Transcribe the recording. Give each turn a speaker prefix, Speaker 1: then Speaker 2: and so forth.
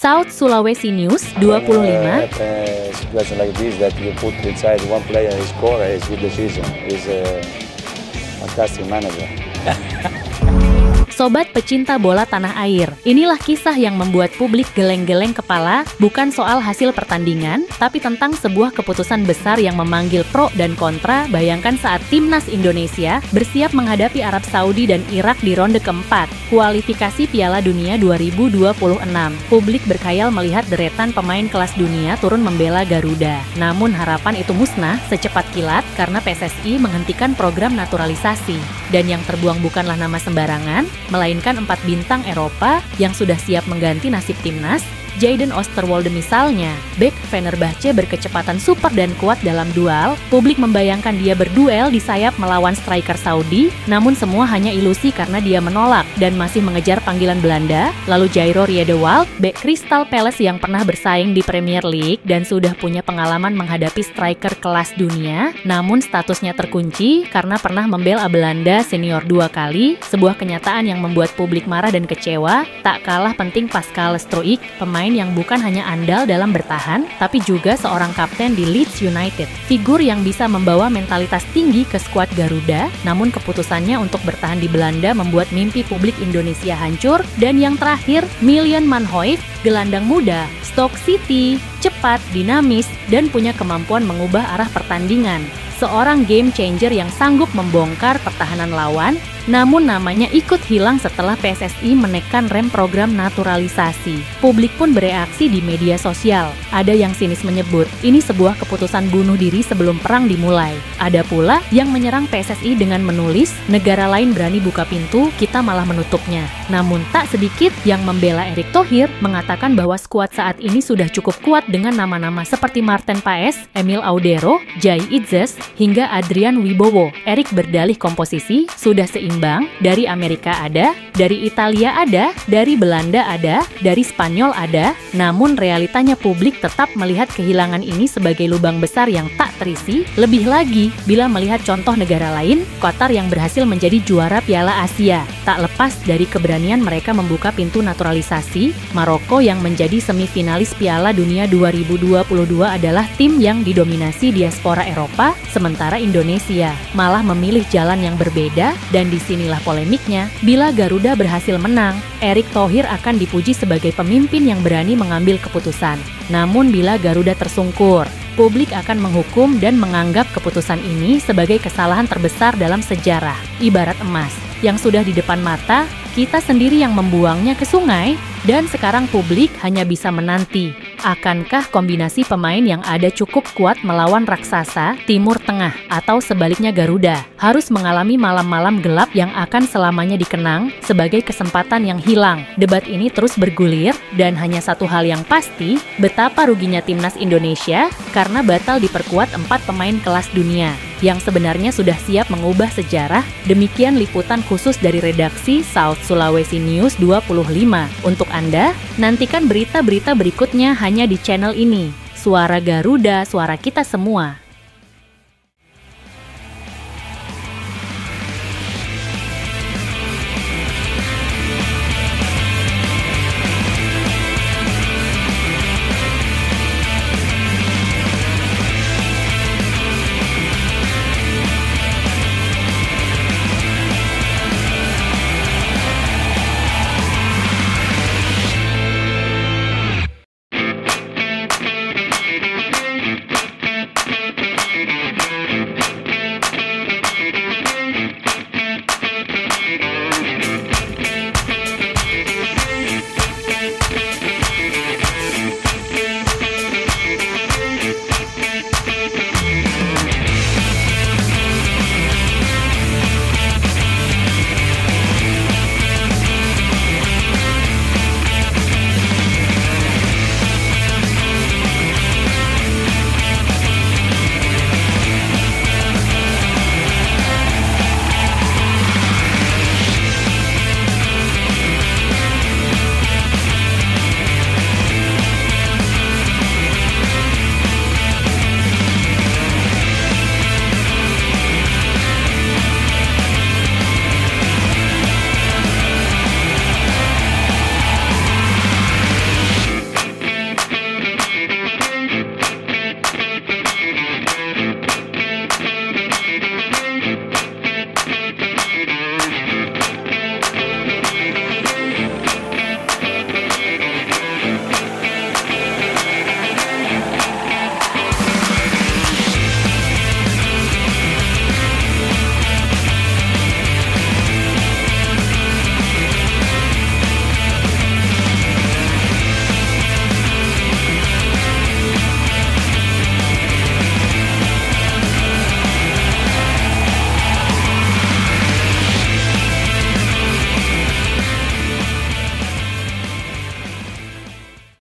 Speaker 1: South Sulawesi News 25.
Speaker 2: Situation like this that you put inside one player and score is good decision. Is a fantastic manager.
Speaker 1: Sobat pecinta bola tanah air, inilah kisah yang membuat publik geleng-geleng kepala, bukan soal hasil pertandingan, tapi tentang sebuah keputusan besar yang memanggil pro dan kontra. Bayangkan saat timnas Indonesia bersiap menghadapi Arab Saudi dan Irak di ronde keempat, kualifikasi Piala Dunia 2026. Publik berkhayal melihat deretan pemain kelas dunia turun membela Garuda. Namun harapan itu musnah secepat kilat karena PSSI menghentikan program naturalisasi. Dan yang terbuang bukanlah nama sembarangan, melainkan 4 bintang Eropa yang sudah siap mengganti nasib timnas. Jayden Oosterwolde misalnya, bek Fenerbahce berkecepatan super dan kuat dalam duel. Publik membayangkan dia berduel di sayap melawan striker Saudi, namun semua hanya ilusi karena dia menolak dan masih mengejar panggilan Belanda. Lalu Jairo Riedewald, bek Crystal Palace yang pernah bersaing di Premier League dan sudah punya pengalaman menghadapi striker kelas dunia, namun statusnya terkunci karena pernah membela Belanda senior 2 kali, sebuah kenyataan yang membuat publik marah dan kecewa. Tak kalah penting Pascal Struijk, pemain yang bukan hanya andal dalam bertahan, tapi juga seorang kapten di Leeds United. Figur yang bisa membawa mentalitas tinggi ke skuad Garuda, namun keputusannya untuk bertahan di Belanda membuat mimpi publik Indonesia hancur. Dan yang terakhir, Milan Manhoef, gelandang muda, Stoke City, cepat, dinamis, dan punya kemampuan mengubah arah pertandingan. Seorang game changer yang sanggup membongkar pertahanan lawan, namun namanya ikut hilang setelah PSSI menekan rem program naturalisasi. Publik pun bereaksi di media sosial. Ada yang sinis menyebut, ini sebuah keputusan bunuh diri sebelum perang dimulai. Ada pula yang menyerang PSSI dengan menulis, negara lain berani buka pintu, kita malah menutupnya. Namun tak sedikit yang membela Erick Thohir, mengatakan bahwa skuad saat ini sudah cukup kuat dengan nama-nama seperti Marten Paes, Emil Audero, Jai Itzes, hingga Adrian Wibowo. Erick berdalih komposisi sudah seimbang, dari Amerika ada, dari Italia ada, dari Belanda ada, dari Spanyol ada. Namun realitanya publik tetap melihat kehilangan ini sebagai lubang besar yang tak terisi. Lebih lagi, bila melihat contoh negara lain, Qatar yang berhasil menjadi juara Piala Asia. Tak lepas dari keberanian mereka membuka pintu naturalisasi, Maroko yang menjadi semifinalis Piala Dunia 2022 adalah tim yang didominasi diaspora Eropa, sementara Indonesia malah memilih jalan yang berbeda. Dan disinilah polemiknya, bila Garuda berhasil menang, Erick Thohir akan dipuji sebagai pemimpin yang berani mengambil keputusan. Namun bila Garuda tersungkur, publik akan menghukum dan menganggap keputusan ini sebagai kesalahan terbesar dalam sejarah. Ibarat emas yang sudah di depan mata, kita sendiri yang membuangnya ke sungai, dan sekarang publik hanya bisa menanti. Akankah kombinasi pemain yang ada cukup kuat melawan raksasa Timur Tengah, atau sebaliknya Garuda harus mengalami malam-malam gelap yang akan selamanya dikenang sebagai kesempatan yang hilang? Debat ini terus bergulir, dan hanya satu hal yang pasti, betapa ruginya timnas Indonesia karena batal diperkuat 4 pemain kelas dunia yang sebenarnya sudah siap mengubah sejarah. Demikian liputan khusus dari redaksi South Sulawesi News 25. Untuk Anda, nantikan berita-berita berikutnya hanya di channel ini. Suara Garuda, suara kita semua.